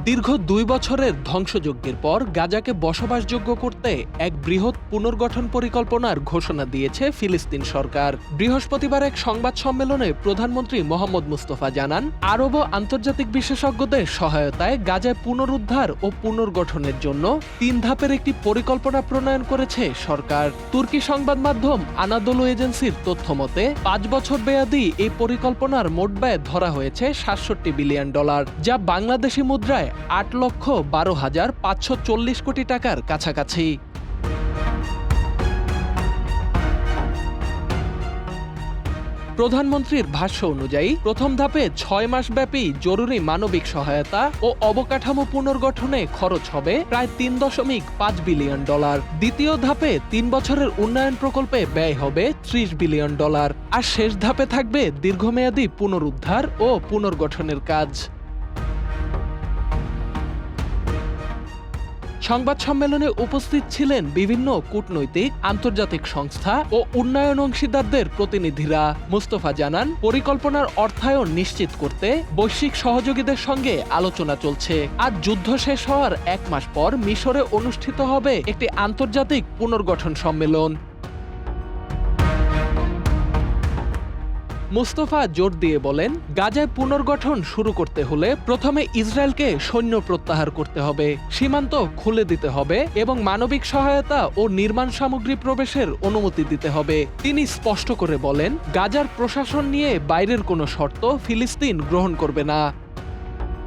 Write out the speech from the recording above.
দীর্ঘ ২ বছরের ধ্বংসযজ্ঞের পর গাজাকে বসবাসযোগ্য করতে এক বৃহৎ পুনর্গঠন পরিকল্পনার ঘোষণা দিয়েছে ফিলিস্তিন সরকার। বৃহস্পতিবার এক সংবাদ সম্মেলনে প্রধানমন্ত্রী মোহাম্মদ মুস্তফা জানান, আরব ও আন্তর্জাতিক বিশেষজ্ঞদের সহায়তায় গাজায় পুনরুদ্ধার ও পুনর্গঠনের জন্য ৩ ধাপের একটি পরিকল্পনা প্রণয়ন করেছে সরকার। তুর্কি সংবাদ মাধ্যম আনাদোলু এজেন্সির তথ্য মতে ৫ বছর মেয়াদী এই পরিকল্পনার মোট ব্যয় ধরা হয়েছে $৬৭ বিলিয়ন, যা বাংলাদেশি মুদ্রায় ৮,১২,৫৪০ কোটি টাকার কাছাকাছি। প্রধানমন্ত্রীর ভাষ্য অনুযায়ী প্রথম ধাপে ৬ মাসব্যাপী জরুরি মানবিক সহায়তা ও অবকাঠামো পুনর্গঠনে খরচ হবে প্রায় $৩.৫ বিলিয়ন। দ্বিতীয় ধাপে ৩ বছরের উন্নয়ন প্রকল্পে ব্যয় হবে $৩০ বিলিয়ন। আর শেষ ধাপে থাকবে দীর্ঘমেয়াদী পুনরুদ্ধার ও পুনর্গঠনের কাজ। সংবাদ সম্মেলনে উপস্থিত ছিলেন বিভিন্ন কূটনৈতিক, আন্তর্জাতিক সংস্থা ও উন্নয়ন অংশীদারদের প্রতিনিধিরা। মুস্তফা জানান, পরিকল্পনার অর্থায়ন নিশ্চিত করতে বৈশ্বিক সহযোগীদের সঙ্গে আলোচনা চলছে। আর যুদ্ধ শেষ হওয়ার ১ মাস পর মিশরে অনুষ্ঠিত হবে একটি আন্তর্জাতিক পুনর্গঠন সম্মেলন। মুস্তফা জোর দিয়ে বলেন, গাজায় পুনর্গঠন শুরু করতে হলে প্রথমে ইসরায়েলকে সৈন্য প্রত্যাহার করতে হবে, সীমান্ত খুলে দিতে হবে এবং মানবিক সহায়তা ও নির্মাণ সামগ্রী প্রবেশের অনুমতি দিতে হবে। তিনি স্পষ্ট করে বলেন, গাজার প্রশাসন নিয়ে বাইরের কোনো শর্ত ফিলিস্তিন গ্রহণ করবে না।